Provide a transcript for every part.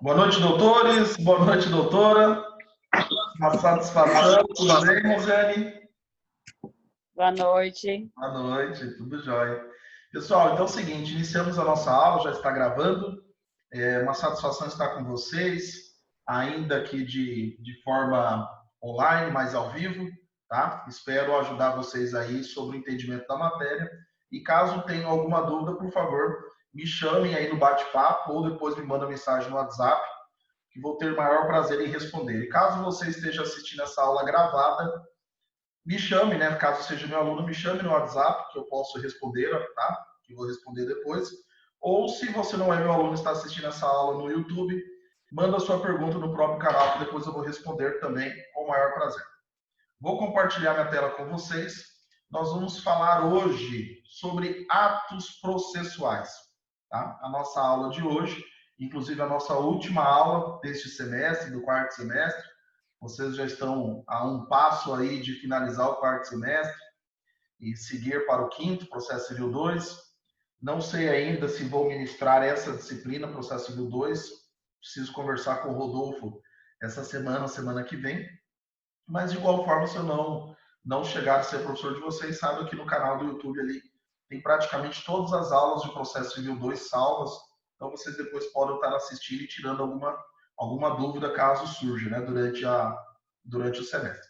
Boa noite, doutores. Boa noite, doutora. Uma satisfação. Tudo bem, Rosane? Boa noite. Boa noite, tudo jóia. Pessoal, então é o seguinte, iniciamos a nossa aula, já está gravando. É uma satisfação estar com vocês, ainda que de forma online, mas ao vivo, tá? Espero ajudar vocês aí sobre o entendimento da matéria. E caso tenham alguma dúvida, por favor, me chamem aí no bate-papo ou depois me mandem mensagem no WhatsApp, que vou ter o maior prazer em responder. E caso você esteja assistindo essa aula gravada, me chame, né? Caso seja meu aluno, me chame no WhatsApp, que eu posso responder, tá? Que eu vou responder depois. Ou se você não é meu aluno e está assistindo essa aula no YouTube, manda a sua pergunta no próprio canal, que depois eu vou responder também com o maior prazer. Vou compartilhar minha tela com vocês. Nós vamos falar hoje sobre atos processuais. Tá? A nossa aula de hoje, inclusive a nossa última aula deste semestre, do quarto semestre. Vocês já estão a um passo aí de finalizar o quarto semestre e seguir para o quinto, Processo Civil 2. Não sei ainda se vou ministrar essa disciplina, Processo Civil 2. Preciso conversar com o Rodolfo essa semana que vem. Mas, de igual forma, se eu não chegar a ser professor de vocês, saiba que no canal do YouTube ali tem praticamente todas as aulas de Processo Civil 2 salvas. Então, vocês depois podem estar assistindo e tirando alguma dúvida caso surja, né, durante o semestre.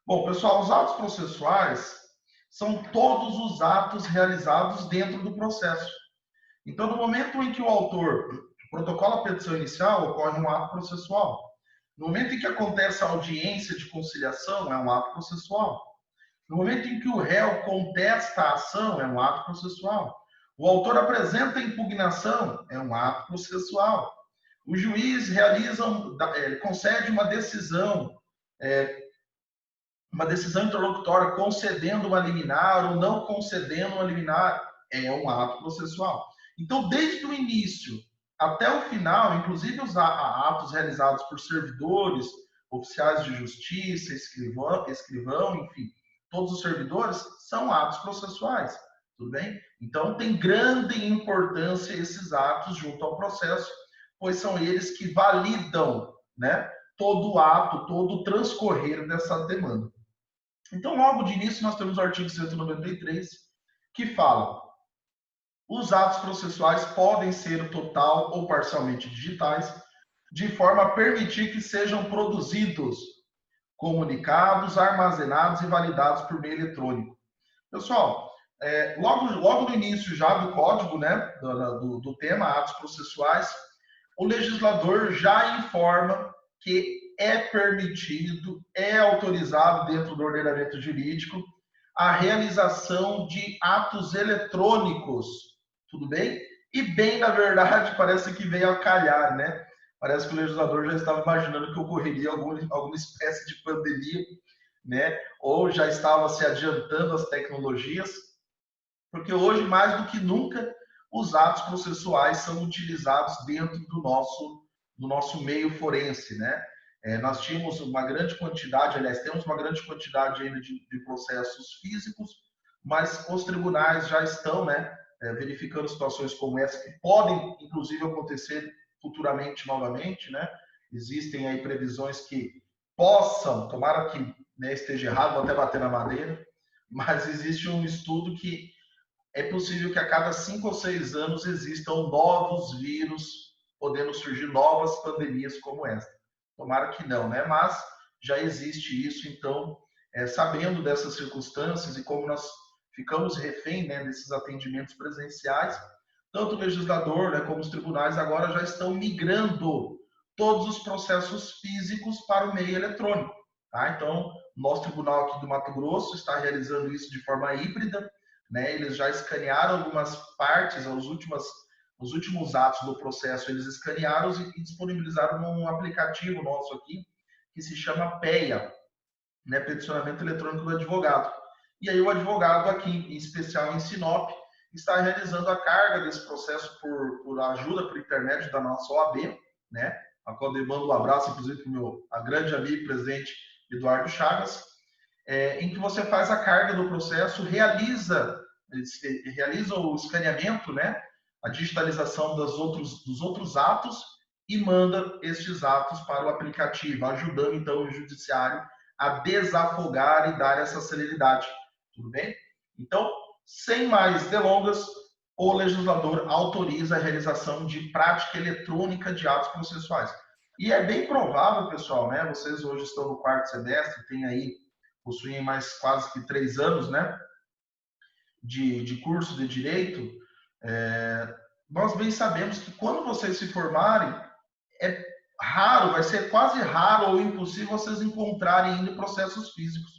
Bom, pessoal, os atos processuais são todos os atos realizados dentro do processo. Então, no momento em que o autor protocola a petição inicial, ocorre um ato processual. No momento em que acontece a audiência de conciliação, é um ato processual. No momento em que o réu contesta a ação, é um ato processual. O autor apresenta a impugnação, é um ato processual. O juiz concede uma decisão interlocutória, concedendo uma liminar ou não concedendo uma liminar, é um ato processual. Então, desde o início até o final, inclusive os atos realizados por servidores, oficiais de justiça, escrivão, enfim, todos os servidores, são atos processuais, tudo bem? Então, tem grande importância esses atos junto ao processo, pois são eles que validam, né, todo o ato, todo o transcorrer dessa demanda. Então, logo de início, nós temos o artigo 193, que fala: os atos processuais podem ser total ou parcialmente digitais, de forma a permitir que sejam produzidos, comunicados, armazenados e validados por meio eletrônico. Pessoal, logo no início já do código, né, do tema atos processuais, o legislador já informa que é permitido, é autorizado dentro do ordenamento jurídico a realização de atos eletrônicos, tudo bem? E bem, na verdade, parece que veio a calhar, né? Parece que o legislador já estava imaginando que ocorreria alguma espécie de pandemia, né? Ou já estava se adiantando as tecnologias, porque hoje, mais do que nunca, os atos processuais são utilizados dentro do nosso meio forense, né? Nós tínhamos uma grande quantidade, aliás, temos uma grande quantidade ainda de processos físicos, mas os tribunais já estão, né, verificando situações como essa, que podem, inclusive, acontecer futuramente novamente, né? Existem aí previsões que possam, tomara que, né, esteja errado, vou até bater na madeira, mas existe um estudo que é possível que a cada 5 ou 6 anos existam novos vírus, podendo surgir novas pandemias como esta. Tomara que não, né? Mas já existe isso, então, sabendo dessas circunstâncias e como nós ficamos refém, né, desses atendimentos presenciais, tanto o legislador, né, como os tribunais agora já estão migrando todos os processos físicos para o meio eletrônico. Tá? Então, nosso tribunal aqui do Mato Grosso está realizando isso de forma híbrida, né? Eles já escanearam algumas partes, os últimos atos do processo, eles escanearam e disponibilizaram num aplicativo nosso aqui, que se chama PEA, né? Peticionamento Eletrônico do Advogado. E aí o advogado aqui, em especial em Sinop, está realizando a carga desse processo por ajuda, por intermédio da nossa OAB, né? A qual eu mando um abraço, inclusive, para o meu grande amigo, presidente Eduardo Chagas, em que você faz a carga do processo, realiza o escaneamento, né, a digitalização dos outros atos e manda estes atos para o aplicativo, ajudando então o judiciário a desafogar e dar essa celeridade. Tudo bem? Então, sem mais delongas, o legislador autoriza a realização de prática eletrônica de atos processuais. E é bem provável, pessoal, né? Vocês hoje estão no quarto semestre, tem aí, possuem mais quase que 3 anos, né? De curso de direito. Nós bem sabemos que quando vocês se formarem, é raro, vai ser quase raro ou impossível vocês encontrarem ainda processos físicos,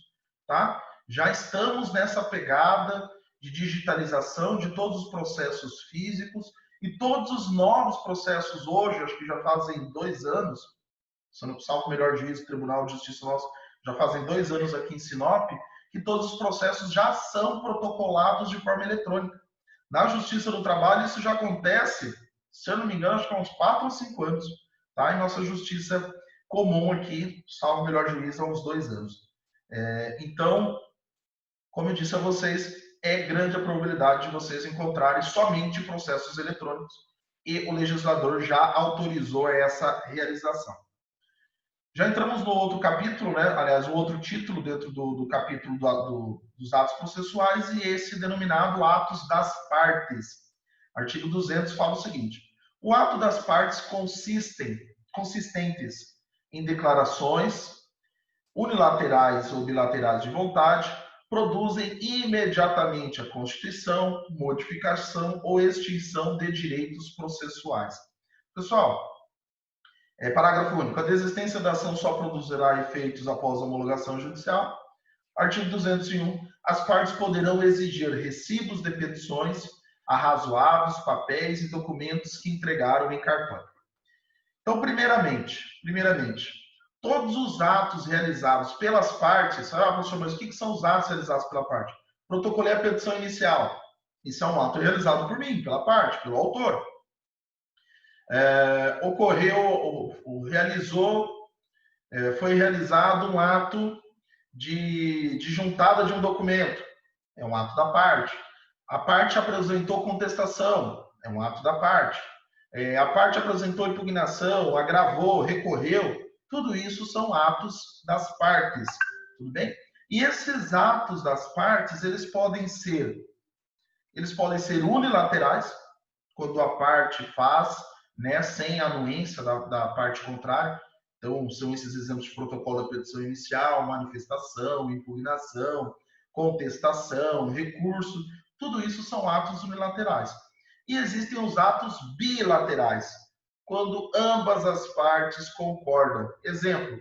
tá? Já estamos nessa pegada de digitalização de todos os processos físicos e todos os novos processos hoje, acho que já fazem 2 anos, se não salvo o melhor juízo, Tribunal de Justiça nosso, já fazem 2 anos aqui em Sinop, que todos os processos já são protocolados de forma eletrônica. Na Justiça do Trabalho, isso já acontece, se eu não me engano, acho que há uns 4 ou 5 anos, tá? Em nossa justiça comum aqui, salvo o melhor juízo, há uns 2 anos. Então, como eu disse a vocês, é grande a probabilidade de vocês encontrarem somente processos eletrônicos e o legislador já autorizou essa realização. Já entramos no outro capítulo, né? Aliás, o outro título dentro do capítulo dos atos processuais, e esse denominado atos das partes. Artigo 200 fala o seguinte: o ato das partes consistentes em declarações unilaterais ou bilaterais de vontade, produzem imediatamente a constituição, modificação ou extinção de direitos processuais. Pessoal, parágrafo único. A desistência da ação só produzirá efeitos após a homologação judicial. Artigo 201. As partes poderão exigir recibos de petições, arrazoados, papéis e documentos que entregaram em cartório. Então, primeiramente, todos os atos realizados pelas partes, professor, mas o que são os atos realizados pela parte? Protocolei a petição inicial. Isso é um ato realizado por mim, pela parte, pelo autor. Foi realizado um ato de juntada de um documento, é um ato da parte. A parte apresentou contestação, é um ato da parte. A parte apresentou impugnação, agravou, recorreu, tudo isso são atos das partes, tudo bem? E esses atos das partes, eles podem ser unilaterais, quando a parte faz, né, sem a anuência da parte contrária. Então, são esses exemplos de protocolo da petição inicial, manifestação, impugnação, contestação, recurso, tudo isso são atos unilaterais. E existem os atos bilaterais, quando ambas as partes concordam. Exemplo,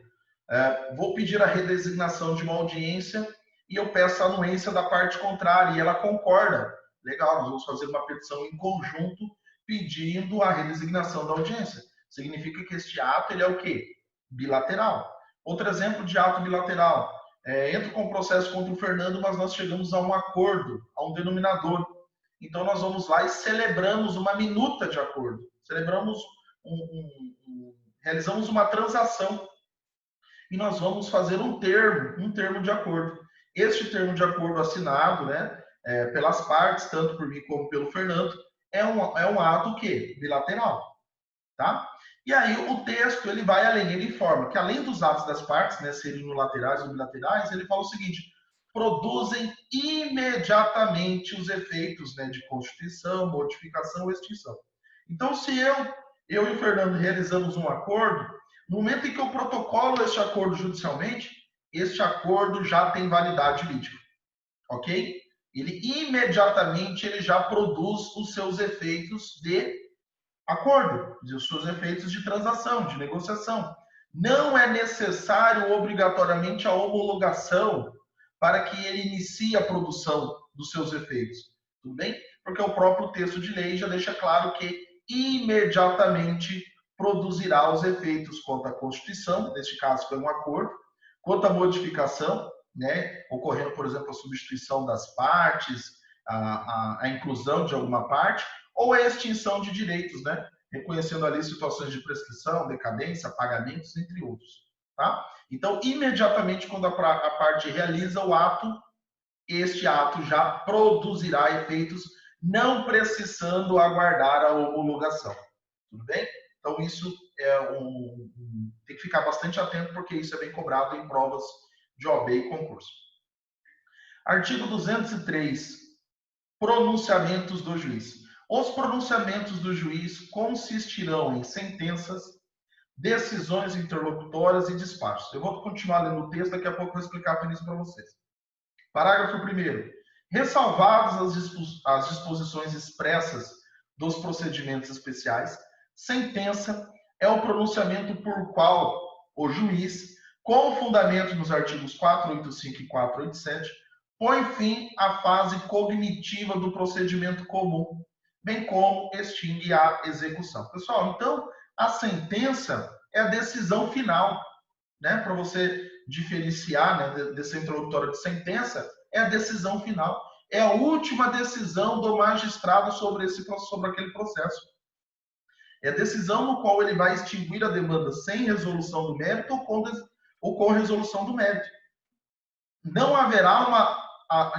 vou pedir a redesignação de uma audiência e eu peço a anuência da parte contrária e ela concorda. Legal, nós vamos fazer uma petição em conjunto pedindo a redesignação da audiência. Significa que este ato ele é o quê? Bilateral. Outro exemplo de ato bilateral. Entro com processo contra o Fernando, mas nós chegamos a um acordo, a um denominador. Então, nós vamos lá e celebramos uma minuta de acordo. Realizamos uma transação. E nós vamos fazer um termo de acordo. Este termo de acordo assinado, né, pelas partes, tanto por mim como pelo Fernando, é um ato que bilateral, tá? E aí o texto ele vai além, ele informa que além dos atos das partes, né, serem unilaterais ou bilaterais, ele fala o seguinte: produzem imediatamente os efeitos, né, de constituição, modificação ou extinção. Então, se eu e o Fernando realizamos um acordo, no momento em que eu protocolo este acordo judicialmente, este acordo já tem validade jurídica, ok? Ele imediatamente já produz os seus efeitos de acordo, os seus efeitos de transação, de negociação. Não é necessário obrigatoriamente a homologação para que ele inicie a produção dos seus efeitos. Tudo bem? Porque o próprio texto de lei já deixa claro que imediatamente produzirá os efeitos quanto à Constituição, neste caso foi um acordo, quanto à modificação, né, ocorrendo, por exemplo, a substituição das partes, a inclusão de alguma parte, ou a extinção de direitos, né, reconhecendo ali situações de prescrição, decadência, pagamentos, entre outros. Tá? Então, imediatamente, quando a parte realiza o ato, este ato já produzirá efeitos, não precisando aguardar a homologação. Tudo bem? Então, isso tem que ficar bastante atento, porque isso é bem cobrado em provas de OAB e concurso. Artigo 203. Pronunciamentos do juiz. Os pronunciamentos do juiz consistirão em sentenças, decisões interlocutórias e despachos. Eu vou continuar lendo o texto, daqui a pouco eu vou explicar apenas para vocês. Parágrafo 1º. Ressalvadas as disposições expressas dos procedimentos especiais, sentença é o pronunciamento por qual o juiz, com fundamento nos artigos 485 e 487, põe fim à fase cognitiva do procedimento comum, bem como extingue a execução. Pessoal, então, a sentença é a decisão final, né? Para você diferenciar, né, desse interlocutório de sentença, é a decisão final. É a última decisão do magistrado sobre aquele processo. É a decisão no qual ele vai extinguir a demanda sem resolução do mérito ou com resolução do mérito. Não haverá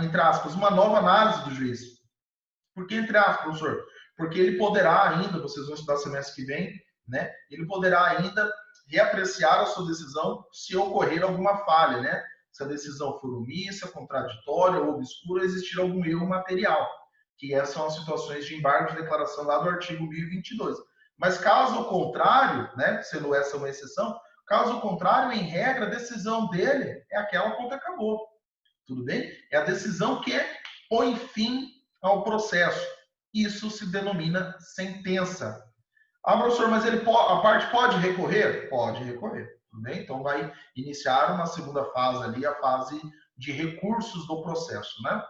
entre aspas, uma nova análise do juiz. Por que entre aspas, professor? Porque ele poderá ainda, vocês vão estudar semestre que vem, né? Ele poderá ainda reapreciar a sua decisão se ocorrer alguma falha, né? Se a decisão for omissa, contraditória ou obscura, existir algum erro material, que essas são as situações de embargo de declaração lá do artigo 1022. Mas caso contrário, né, sendo essa uma exceção, caso contrário, em regra, a decisão dele é aquela ponto acabou. Tudo bem? É a decisão que põe fim ao processo. Isso se denomina sentença. Ah, professor, mas a parte pode recorrer? Pode recorrer. Tudo bem? Então vai iniciar uma segunda fase ali, a fase de recursos do processo, né?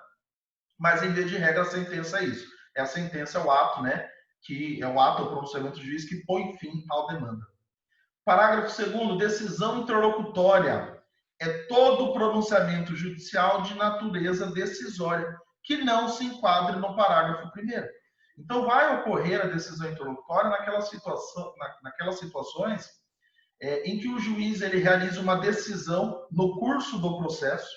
Mas em vez de regra, a sentença é isso. A sentença é o ato, né? Que é o ato, o pronunciamento do juiz que põe fim à demanda. Parágrafo 2º, decisão interlocutória. É todo pronunciamento judicial de natureza decisória, que não se enquadre no parágrafo 1º. Então, vai ocorrer a decisão interlocutória naquelas situações em que o juiz ele realiza uma decisão no curso do processo,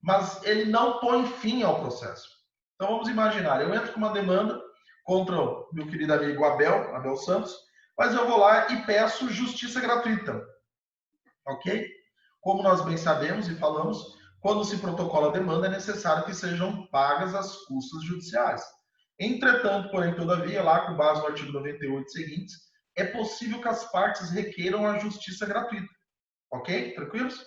mas ele não põe fim ao processo. Então, vamos imaginar, eu entro com uma demanda contra o meu querido amigo Abel Santos, mas eu vou lá e peço justiça gratuita. Ok? Como nós bem sabemos e falamos, quando se protocola a demanda, é necessário que sejam pagas as custas judiciais. Entretanto, porém, todavia, lá com base no artigo 98 seguintes, é possível que as partes requeiram a justiça gratuita. Ok? Tranquilos?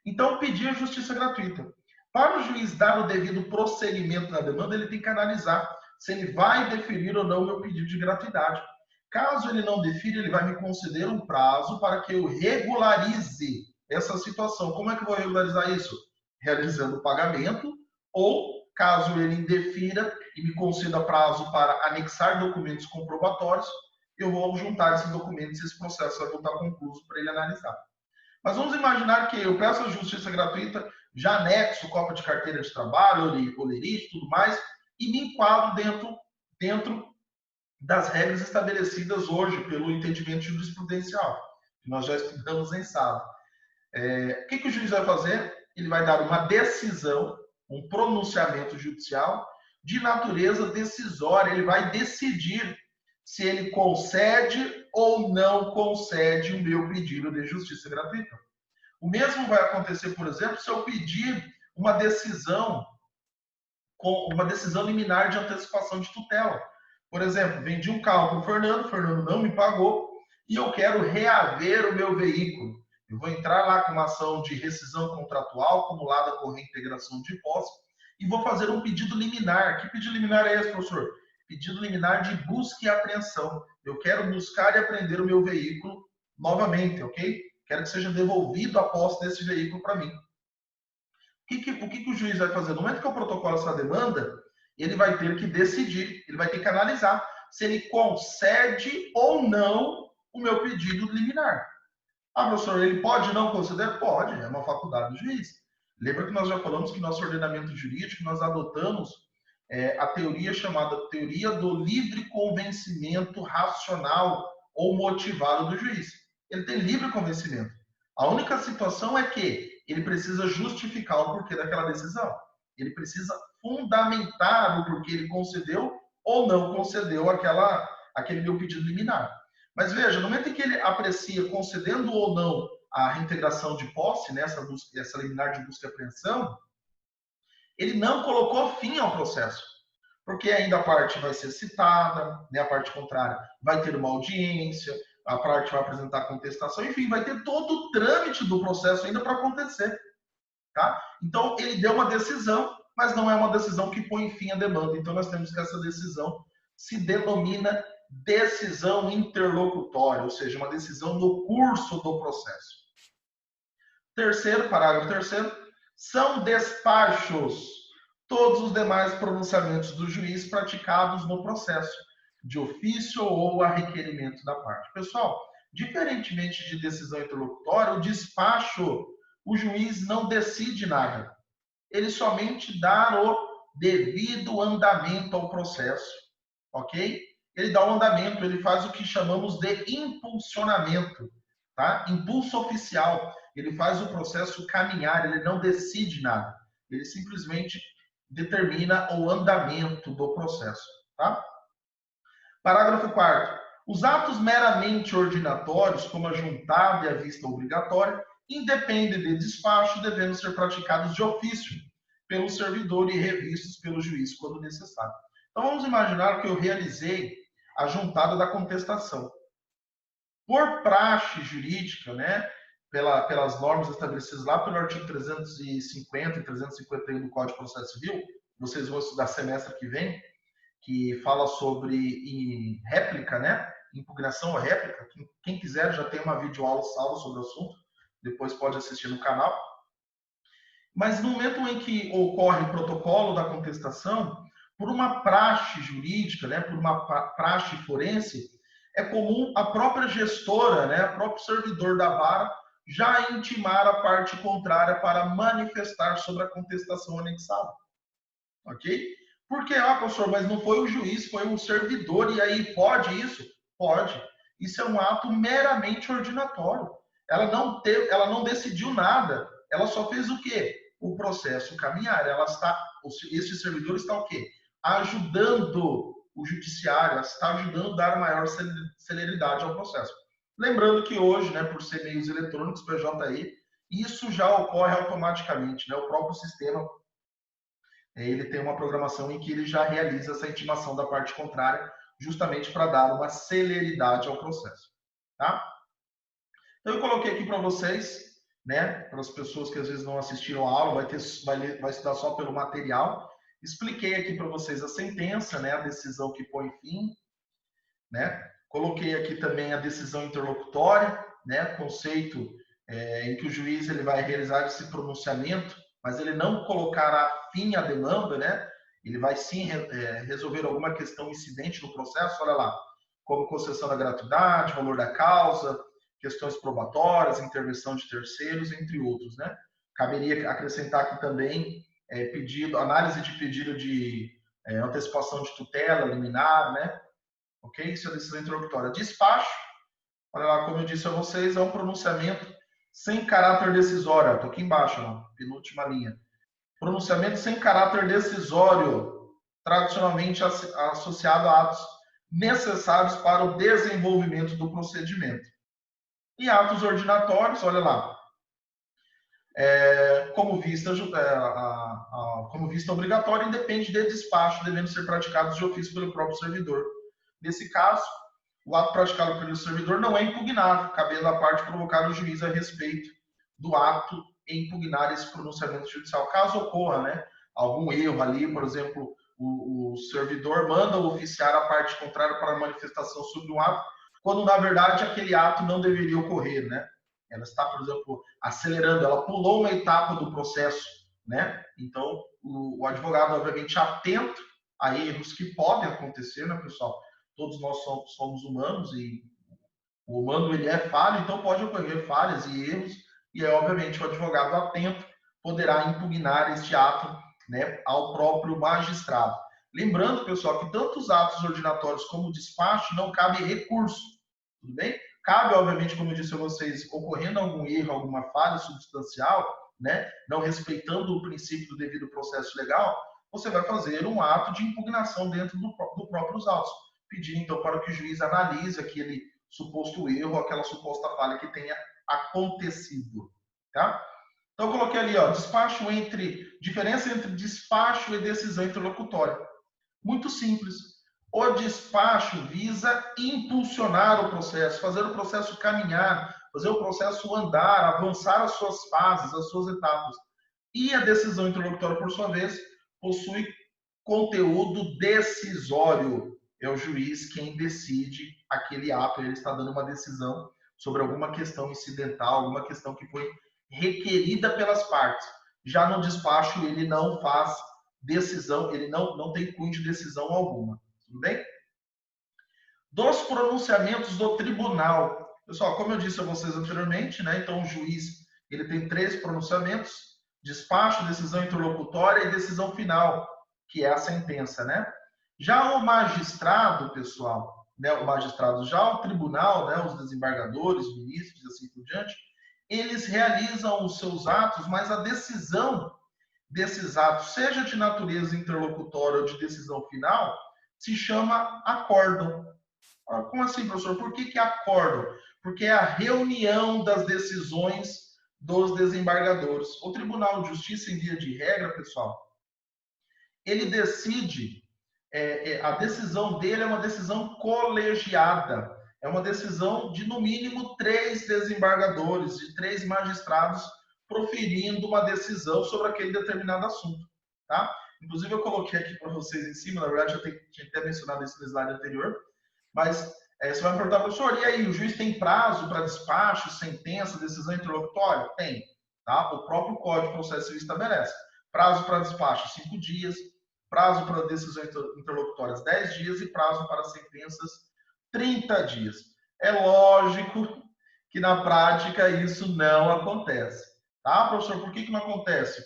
Então, pedir a justiça gratuita. Para o juiz dar o devido prosseguimento na demanda, ele tem que analisar se ele vai deferir ou não o meu pedido de gratuidade. Caso ele não defira, ele vai me conceder um prazo para que eu regularize essa situação. Como é que eu vou regularizar isso? Realizando o pagamento, ou, caso ele indefira e me conceda prazo para anexar documentos comprobatórios, eu vou juntar esses documentos e esse processo vai voltar concluso para ele analisar. Mas vamos imaginar que eu peço a justiça gratuita, já anexo cópia de carteira de trabalho, olerite, tudo mais, e me enquadro dentro das regras estabelecidas hoje pelo entendimento jurisprudencial, que nós já estudamos em sala. O que o juiz vai fazer? Ele vai dar uma decisão, um pronunciamento judicial de natureza decisória. Ele vai decidir se ele concede ou não concede o meu pedido de justiça gratuita. O mesmo vai acontecer, por exemplo, se eu pedir uma decisão liminar de antecipação de tutela. Por exemplo, vendi um carro para o Fernando não me pagou e eu quero reaver o meu veículo. Eu vou entrar lá com uma ação de rescisão contratual acumulada com reintegração de posse e vou fazer um pedido liminar. Que pedido liminar é esse, professor? Pedido liminar de busca e apreensão. Eu quero buscar e apreender o meu veículo novamente, ok? Quero que seja devolvido a posse desse veículo para mim. O que o juiz vai fazer? No momento que eu protocolo essa demanda, ele vai ter que decidir, ele vai ter que analisar se ele concede ou não o meu pedido liminar. Ah, professor, ele pode não conceder? Pode, é uma faculdade do juiz. Lembra que nós já falamos que nosso ordenamento jurídico, nós adotamos a teoria chamada teoria do livre convencimento racional ou motivado do juiz. Ele tem livre convencimento. A única situação é que ele precisa justificar o porquê daquela decisão. Ele precisa fundamentar o porquê ele concedeu ou não concedeu aquele meu pedido liminar. Mas veja, no momento em que ele aprecia concedendo ou não a reintegração de posse, né, essa liminar de busca e apreensão, ele não colocou fim ao processo, porque ainda a parte vai ser citada, né, a parte contrária vai ter uma audiência, a parte vai apresentar contestação, enfim, vai ter todo o trâmite do processo ainda para acontecer. Tá? Então, ele deu uma decisão, mas não é uma decisão que põe fim à demanda. Então, nós temos que essa decisão se denomina decisão interlocutória, ou seja, uma decisão no curso do processo. Terceiro, parágrafo terceiro, são despachos todos os demais pronunciamentos do juiz praticados no processo, de ofício ou a requerimento da parte. Pessoal, diferentemente de decisão interlocutória, o despacho, o juiz não decide nada. Ele somente dá o devido andamento ao processo, ok? Ele dá o andamento, ele faz o que chamamos de impulsionamento, tá? Impulso oficial. Ele faz o processo caminhar, ele não decide nada. Ele simplesmente determina o andamento do processo, tá? Parágrafo 4º. Os atos meramente ordinatórios, como a juntada e a vista obrigatória, independem de despacho, devendo ser praticados de ofício pelo servidor e revistos pelo juiz, quando necessário. Então, vamos imaginar que eu realizei a juntada da contestação. Por praxe jurídica, né, pelas normas estabelecidas lá pelo artigo 350 e 351 do Código de Processo Civil, vocês vão estudar semestre que vem, que fala sobre réplica, né? Impugnação ou réplica. Quem quiser já tem uma videoaula salva sobre o assunto, depois pode assistir no canal. Mas no momento em que ocorre o protocolo da contestação, por uma praxe jurídica, né, por uma praxe forense, é comum a própria gestora, né, o próprio servidor da vara, já intimar a parte contrária para manifestar sobre a contestação anexada. Ok? Porque, professor, mas não foi o juiz, foi o servidor, e aí pode isso? Pode. Isso é um ato meramente ordinatório. Ela não decidiu nada. Ela só fez o quê? O processo caminhar. Esse servidor está o quê? Ajudando o judiciário, está ajudando a dar maior celeridade ao processo. Lembrando que hoje, né, por ser meios eletrônicos, PJI, isso já ocorre automaticamente, né? O próprio sistema ele tem uma programação em que ele já realiza essa intimação da parte contrária, justamente para dar uma celeridade ao processo. Tá? Então, eu coloquei aqui para vocês, né, para as pessoas que às vezes não assistiram a aula, vai estudar só pelo material. Expliquei aqui para vocês a sentença, né, a decisão que põe fim, né? Coloquei aqui também a decisão interlocutória, né, conceito em que o juiz ele vai realizar esse pronunciamento, mas ele não colocará fim à demanda, né? Ele vai sim resolver alguma questão incidente no processo, olha lá, como concessão da gratuidade, valor da causa, questões probatórias, intervenção de terceiros, entre outros, né? Caberia acrescentar aqui também análise de pedido de antecipação de tutela, liminar, né? Ok? Isso é a decisão interlocutória. Despacho, olha lá, como eu disse a vocês, é um pronunciamento sem caráter decisório. Estou aqui embaixo, ó, penúltima linha. Pronunciamento sem caráter decisório, tradicionalmente associado a atos necessários para o desenvolvimento do procedimento. E atos ordinatórios, olha lá, como vista obrigatória, independe de despacho, devendo ser praticados de ofício pelo próprio servidor. Nesse caso, o ato praticado pelo servidor não é impugnável, cabendo à parte provocar o juiz a respeito do ato em impugnar esse pronunciamento judicial. Caso ocorra, né, algum erro ali, por exemplo, o servidor manda oficiar a parte contrária para a manifestação sobre o ato, quando na verdade aquele ato não deveria ocorrer, né? Ela está, por exemplo, acelerando, ela pulou uma etapa do processo, né? Então, o advogado, obviamente, atento a erros que podem acontecer, né, pessoal? Todos nós somos humanos e o humano ele é falho, então pode ocorrer falhas e erros, e obviamente o advogado atento poderá impugnar este ato, né, ao próprio magistrado. Lembrando, pessoal, que tanto os atos ordinatórios como o despacho não cabe recurso, tudo bem? Cabe, obviamente, como eu disse a vocês, ocorrendo algum erro, alguma falha substancial, né, não respeitando o princípio do devido processo legal, você vai fazer um ato de impugnação dentro dos próprios autos. Pedir, então, para que o juiz analise aquele suposto erro, aquela suposta falha que tenha acontecido, tá? Então, eu coloquei ali, ó, diferença entre despacho e decisão interlocutória. Muito simples. O despacho visa impulsionar o processo, fazer o processo caminhar, fazer o processo andar, avançar as suas fases, as suas etapas. E a decisão interlocutória, por sua vez, possui conteúdo decisório. É o juiz quem decide aquele ato, ele está dando uma decisão sobre alguma questão incidental, alguma questão que foi requerida pelas partes. Já no despacho, ele não faz decisão, ele não tem cunho de decisão alguma. Tudo bem? Dos pronunciamentos do tribunal. Pessoal, como eu disse a vocês anteriormente, né? Então o juiz ele tem 3 pronunciamentos: despacho, decisão interlocutória e decisão final, que é a sentença, né? Já o magistrado, pessoal, né? O magistrado, já o tribunal, né? Os desembargadores, ministros e assim por diante, eles realizam os seus atos, mas a decisão desses atos, seja de natureza interlocutória ou de decisão final, se chama acórdão. Como assim, professor? Por que acórdão? Porque é a reunião das decisões dos desembargadores. O Tribunal de Justiça, em via de regra, pessoal, ele decide, a decisão dele é uma decisão colegiada, é uma decisão de, no mínimo, 3 desembargadores, de 3 magistrados, proferindo uma decisão sobre aquele determinado assunto, tá? Inclusive, eu coloquei aqui para vocês em cima, na verdade, eu tinha até mencionado isso no slide anterior, mas você vai me perguntar, professor, e aí, o juiz tem prazo para despacho, sentença, decisão interlocutória? Tem, tá? O próprio Código de Processo Civil estabelece. Prazo para despacho, 5 dias, prazo para decisões interlocutórias, 10 dias, e prazo para sentenças, 30 dias. É lógico que na prática isso não acontece. Tá, professor? Por que não acontece?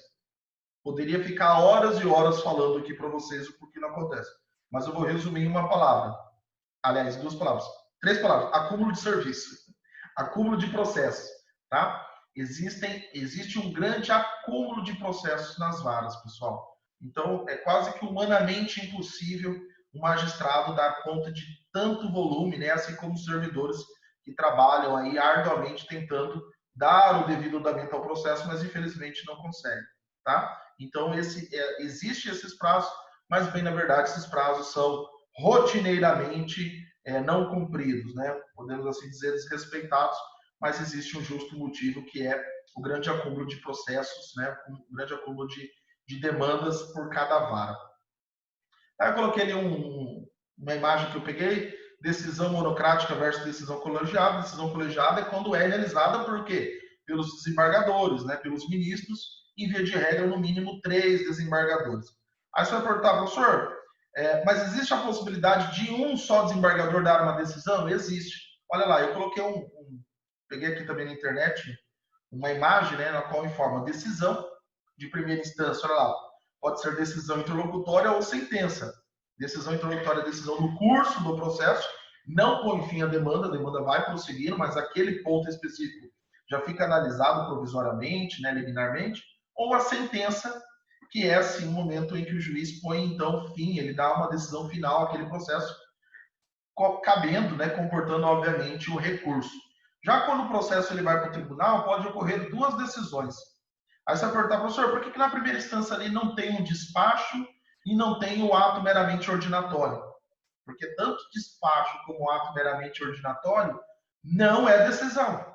Poderia ficar horas e horas falando aqui para vocês o porquê não acontece. Mas eu vou resumir em uma palavra. Aliás, 2 palavras. 3 palavras. Acúmulo de serviço. Acúmulo de processos. Tá? Existe um grande acúmulo de processos nas varas, pessoal. Então, é quase que humanamente impossível um magistrado dar conta de tanto volume, né? Assim como os servidores que trabalham aí arduamente tentando dar o devido andamento ao processo, mas infelizmente não conseguem, tá? Então, existe esses prazos, mas bem na verdade esses prazos são rotineiramente não cumpridos, né? Podemos assim dizer desrespeitados, mas existe um justo motivo, que é o grande acúmulo de processos, né? O grande acúmulo de demandas por cada vara. Aí eu coloquei ali uma imagem que eu peguei: decisão monocrática versus decisão colegiada. Decisão colegiada é quando é realizada por quê? Pelos desembargadores, né? Pelos ministros, em via de regra, no mínimo 3 desembargadores. Aí você vai perguntar, professor, mas existe a possibilidade de um só desembargador dar uma decisão? Existe. Olha lá, eu coloquei peguei aqui também na internet uma imagem, né, na qual informa decisão de primeira instância. Olha lá, pode ser decisão interlocutória ou sentença. Decisão interlocutória é decisão no curso do processo, não põe fim à demanda, a demanda vai prosseguir, mas aquele ponto específico já fica analisado provisoriamente, né, liminarmente. Ou a sentença, que é assim o momento em que o juiz põe então fim, ele dá uma decisão final àquele processo, cabendo, né, comportando obviamente o recurso. Já quando o processo ele vai para o tribunal, pode ocorrer 2 decisões. Aí você vai perguntar, professor, por que na primeira instância ali não tem um despacho e não tem o ato meramente ordinatório? Porque tanto despacho como ato meramente ordinatório não é decisão,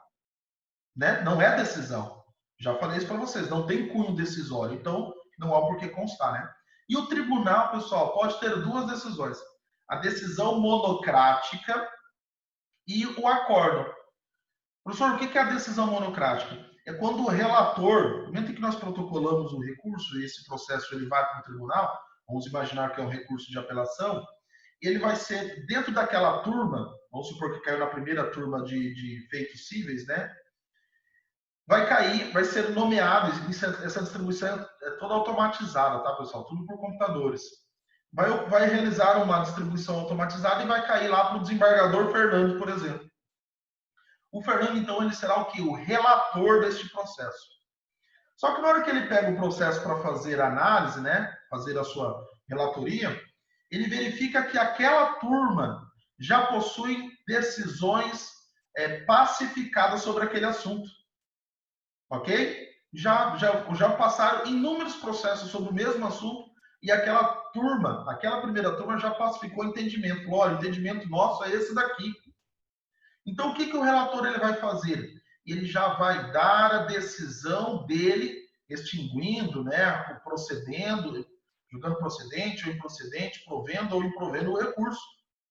né? Não é decisão. Já falei isso para vocês, não tem cunho decisório, então não há por que constar, né? E o tribunal, pessoal, pode ter 2 decisões: a decisão monocrática e o acórdão. Professor, o que é a decisão monocrática? É quando o relator, no momento em que nós protocolamos o recurso, e esse processo ele vai para o tribunal, vamos imaginar que é um recurso de apelação, ele vai ser dentro daquela turma, vamos supor que caiu na primeira turma de feitos cíveis, né? Vai ser nomeado, essa distribuição é toda automatizada, tá, pessoal? Tudo por computadores. Vai realizar uma distribuição automatizada e vai cair lá para o desembargador Fernando, por exemplo. O Fernando, então, ele será o quê? O relator deste processo. Só que na hora que ele pega o processo para fazer a análise, né, fazer a sua relatoria, ele verifica que aquela turma já possui decisões pacificadas sobre aquele assunto. Ok? Já passaram inúmeros processos sobre o mesmo assunto e aquela primeira turma já pacificou o entendimento. Olha, o entendimento nosso é esse daqui. Então, o que o relator ele vai fazer? Ele já vai dar a decisão dele, extinguindo, né, procedendo, julgando procedente ou improcedente, provendo ou improvendo o recurso.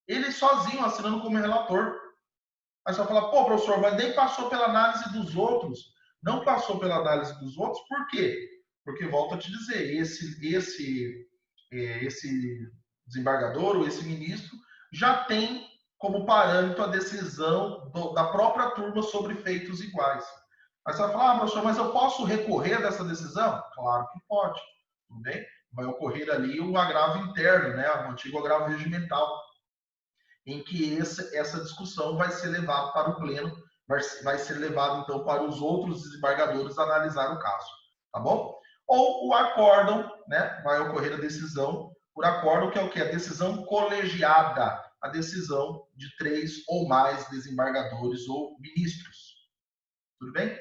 Ele sozinho, assinando como relator. Aí você vai falar, pô, professor, mas nem passou pela análise dos outros. Não passou pela análise dos outros, por quê? Porque, volto a te dizer, esse desembargador ou esse ministro já tem como parâmetro a decisão da própria turma sobre feitos iguais. Aí você vai falar, professor, mas eu posso recorrer dessa decisão? Claro que pode, tudo bem? Vai ocorrer ali o agravo interno, né? O antigo agravo regimental, em que essa discussão vai ser levada para o pleno, vai ser levado então para os outros desembargadores analisar o caso, tá bom? Ou o acórdão, né? Vai ocorrer a decisão por acórdão, que é o que? A decisão colegiada, a decisão de 3 ou mais desembargadores ou ministros. Tudo bem?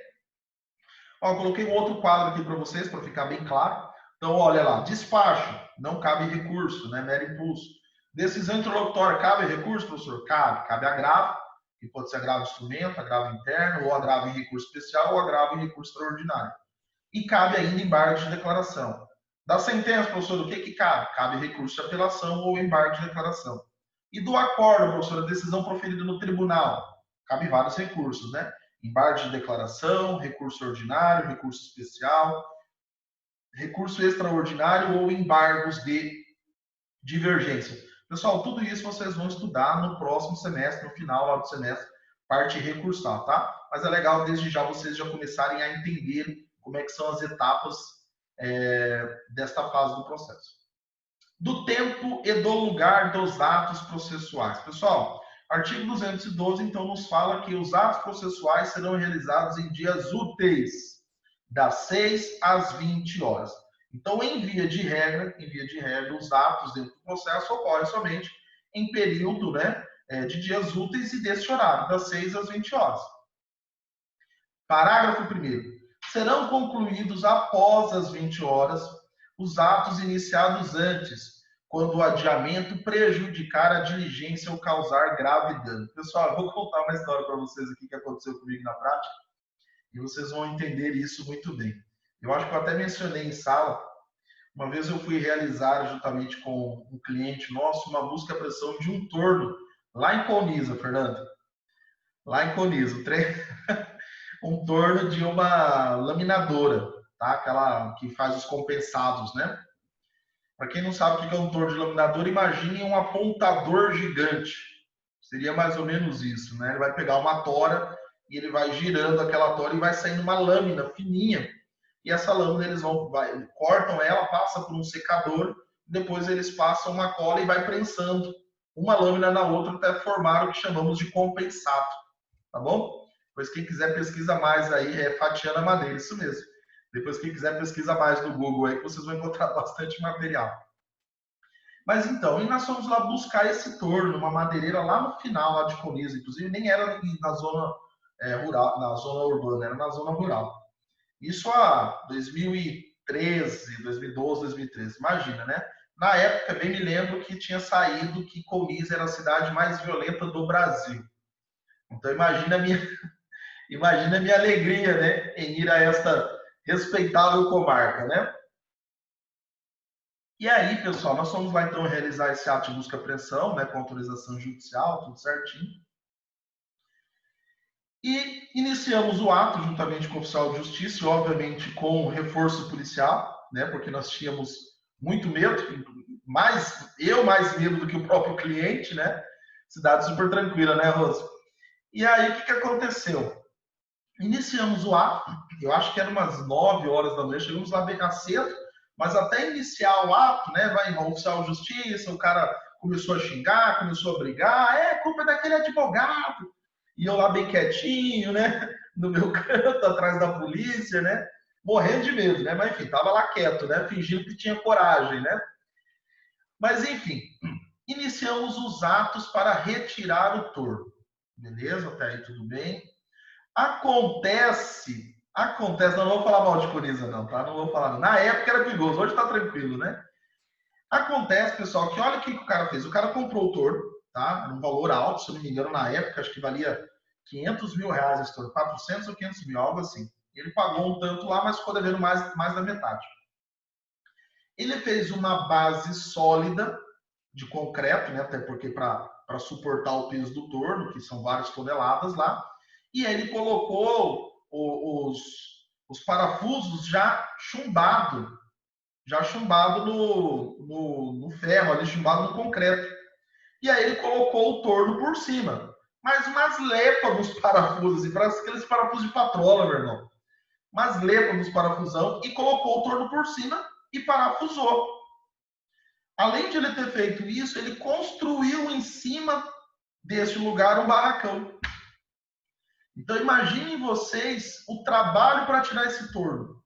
Ó, eu coloquei um outro quadro aqui para vocês, para ficar bem claro. Então, olha lá, despacho, não cabe recurso, né? Mero impulso. Decisão interlocutória, cabe recurso, professor? Cabe. Cabe agravo, que pode ser agravo de instrumento, agravo interno, ou agravo em recurso especial, ou agravo em recurso extraordinário. E cabe ainda embargo de declaração. Da sentença, professor, do que cabe? Cabe recurso de apelação ou embargo de declaração. E do acordo, professor, a decisão proferida no tribunal. Cabe vários recursos, né? Embargo de declaração, recurso ordinário, recurso especial, recurso extraordinário ou embargos de divergência. Pessoal, tudo isso vocês vão estudar no próximo semestre, no final lá do semestre, parte recursal, tá? Mas é legal desde já vocês já começarem a entender como é que são as etapas desta fase do processo. Do tempo e do lugar dos atos processuais. Pessoal, artigo 212, então, nos fala que os atos processuais serão realizados em dias úteis, das 6 às 20 horas. Então, em via de regra, os atos dentro do processo ocorrem somente em período, né, de dias úteis e desse horário, das 6 às 20 horas. Parágrafo 1º. Serão concluídos após as 20 horas os atos iniciados antes, quando o adiamento prejudicar a diligência ou causar grave dano. Pessoal, eu vou contar uma história para vocês aqui que aconteceu comigo na prática e vocês vão entender isso muito bem. Eu acho que eu até mencionei em sala. Uma vez eu fui realizar, juntamente com um cliente nosso, uma busca e apreensão de um torno lá em Colniza, Fernando. Lá em Colniza. Um torno de uma laminadora, tá? Aquela que faz os compensados, né? Para quem não sabe o que é um torno de laminadora, imagine um apontador gigante. Seria mais ou menos isso, né? Ele vai pegar uma tora e ele vai girando aquela tora e vai saindo uma lâmina fininha. E essa lâmina eles cortam ela, passa por um secador, depois eles passam uma cola e vai prensando uma lâmina na outra até formar o que chamamos de compensado, tá bom? Depois quem quiser pesquisa mais aí, fatiando a madeira, isso mesmo. Depois quem quiser pesquisa mais no Google aí, que vocês vão encontrar bastante material. Mas então, e nós fomos lá buscar esse torno, uma madeireira lá no final, lá de Colniza, inclusive nem era na zona rural, na zona urbana, era na zona rural. Isso há 2013, 2012, 2013, imagina, né? Na época, bem me lembro que tinha saído que Colniza era a cidade mais violenta do Brasil. Então, imagina a minha alegria, né, em ir a esta respeitável comarca, né? E aí, pessoal, nós fomos lá, então, realizar esse ato de busca e apreensão, né, com autorização judicial, tudo certinho. E iniciamos o ato juntamente com o oficial de justiça, e obviamente com reforço policial, né, porque nós tínhamos muito medo, mais medo do que o próprio cliente, né? Cidade super tranquila, né, Rosa? E aí, o que aconteceu? Iniciamos o ato, eu acho que era umas 9 horas da manhã, chegamos lá bem cedo, mas até iniciar o ato, né, vai o oficial de justiça, o cara começou a xingar, começou a brigar, culpa daquele advogado. E eu lá bem quietinho, né, no meu canto, atrás da polícia, né, morrendo de medo, né, mas enfim, tava lá quieto, né, fingindo que tinha coragem, né. Mas enfim, iniciamos os atos para retirar o torno. Beleza? Até aí tudo bem. Acontece, não vou falar mal de Coriza não, tá? Não vou falar. Na época era perigoso, hoje tá tranquilo, né? Acontece, pessoal, que olha o que o cara fez. O cara comprou o touro, tá? Era um valor alto, se eu não me engano, na época, acho que valia 500 mil reais esse touro, 400 ou 500 mil, algo assim. Ele pagou um tanto lá, mas ficou devendo mais da metade. Ele fez uma base sólida de concreto, né? Até porque para suportar o peso do torno, que são várias toneladas lá, e aí ele colocou os parafusos já chumbado no ferro, ali chumbado no concreto. E aí ele colocou o torno por cima. Mas umas lepas dos parafusos, e aqueles parafusos de patrola, meu irmão. Umas lepas dos parafusão e colocou o torno por cima e parafusou. Além de ele ter feito isso, ele construiu em cima desse lugar um barracão. Então imaginem vocês o trabalho para tirar esse torno.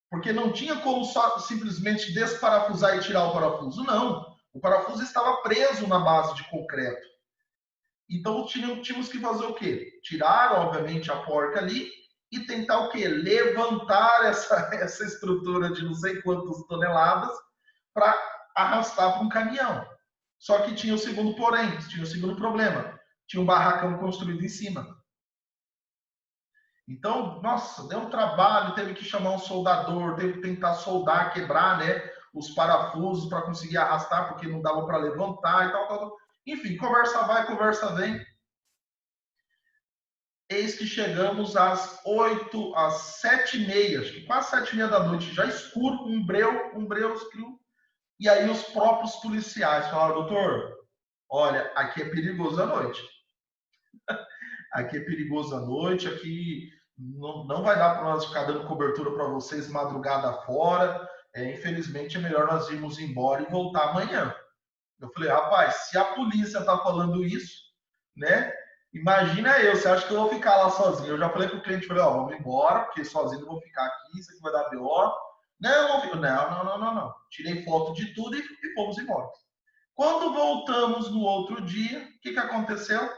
Porque não tinha como só simplesmente desparafusar e tirar o parafuso. Não. O parafuso estava preso na base de concreto. Então tínhamos que fazer o quê? Tirar, obviamente, a porca ali e tentar o quê? Levantar essa estrutura de não sei quantas toneladas para arrastar para um caminhão. Só que tinha o segundo porém, tinha o segundo problema. Tinha um barracão construído em cima. Então, nossa, deu um trabalho, teve que chamar um soldador, teve que tentar soldar, quebrar, né, os parafusos para conseguir arrastar, porque não dava para levantar e tal. Enfim, conversa vai, conversa vem. Eis que chegamos às 7h30, acho que quase 7h30 da noite, já escuro, um breu escuro. E aí os próprios policiais falaram, doutor, olha, aqui é perigoso à noite. Aqui é perigoso à noite, aqui não vai dar para nós ficar dando cobertura para vocês madrugada fora. Infelizmente, é melhor nós irmos embora e voltar amanhã. Eu falei, rapaz, se a polícia está falando isso, né? Imagina eu, você acha que eu vou ficar lá sozinho? Eu já falei para o cliente, falei, ó, vamos embora, porque sozinho eu vou ficar aqui, isso aqui vai dar BO. Não. Tirei foto de tudo e fomos embora. Quando voltamos no outro dia, o que aconteceu?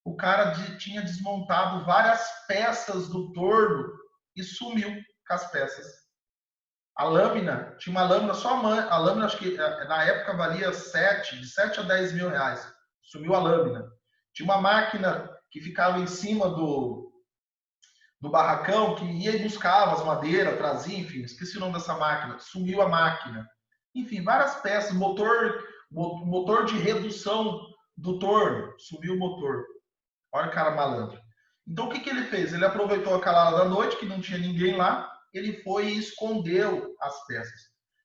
O cara tinha desmontado várias peças do torno e sumiu com as peças. A lâmina, tinha uma lâmina, a lâmina acho que na época valia de 7 a 10 mil reais. Sumiu a lâmina. Tinha uma máquina que ficava em cima do barracão, que ia e buscava as madeiras, trazia, enfim, esqueci o nome dessa máquina. Sumiu a máquina. Enfim, várias peças, motor de redução do torno, sumiu o motor. Olha o cara malandro. Então o que ele fez? Ele aproveitou a calada da noite, que não tinha ninguém lá, ele foi e escondeu as peças.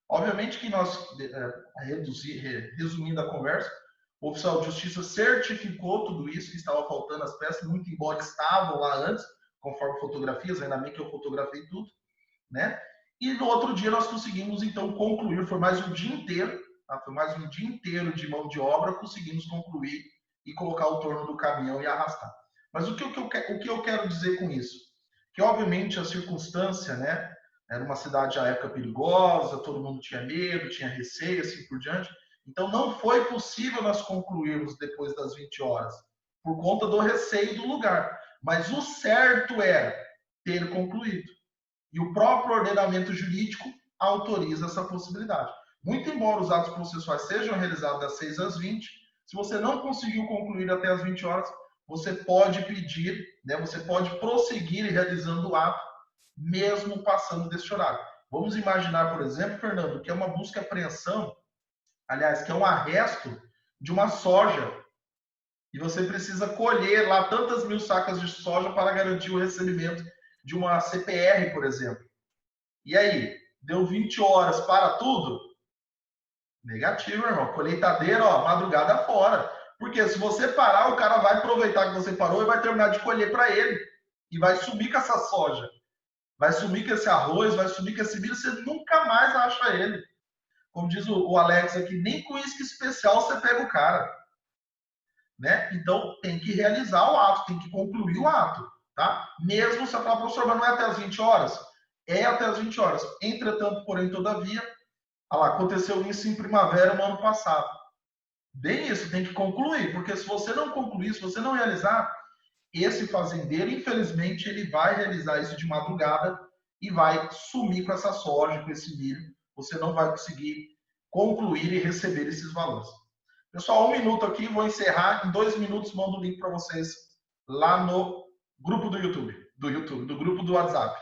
Obviamente que nós, resumindo a conversa, o oficial de justiça certificou tudo isso, que estava faltando as peças, muito embora estavam lá antes, conforme fotografias, ainda bem que eu fotografei tudo, né? E no outro dia nós conseguimos então concluir, foi mais um dia inteiro, tá? Foi mais um dia inteiro de mão de obra, conseguimos concluir e colocar o torno do caminhão e arrastar. Mas o que eu quero dizer com isso? Que obviamente a circunstância, né? Era uma cidade à época perigosa, todo mundo tinha medo, tinha receio, assim por diante. Então não foi possível nós concluirmos depois das 20 horas, por conta do receio do lugar. Mas o certo era ter concluído. E o próprio ordenamento jurídico autoriza essa possibilidade. Muito embora os atos processuais sejam realizados das 6 às 20, se você não conseguiu concluir até as 20 horas, você pode pedir, né, você pode prosseguir realizando o ato, mesmo passando desse horário. Vamos imaginar, por exemplo, Fernando, que é uma busca e apreensão, aliás, que é um arresto de uma soja, e você precisa colher lá tantas mil sacas de soja para garantir o recebimento de uma CPR, por exemplo. E aí, deu 20 horas para tudo? Negativo, irmão. Colheitadeira, ó, madrugada fora. Porque se você parar, o cara vai aproveitar que você parou e vai terminar de colher para ele. E vai sumir com essa soja. Vai sumir com esse arroz, vai sumir com esse milho, você nunca mais acha ele. Como diz o Alex aqui, nem com isca especial você pega o cara. Né? Então, tem que realizar o ato, tem que concluir o ato. Tá? Mesmo se a palavra, professor, mas não é até as 20 horas? É até as 20 horas. Entretanto, porém, todavia, lá, aconteceu isso em primavera no ano passado. Bem isso, tem que concluir, porque se você não concluir, se você não realizar, esse fazendeiro, infelizmente, ele vai realizar isso de madrugada e vai sumir com essa soja, com esse milho. Você não vai conseguir concluir e receber esses valores. Pessoal, 1 minuto aqui, vou encerrar. Em 2 minutos, mando o link para vocês lá no grupo do YouTube, do grupo do WhatsApp.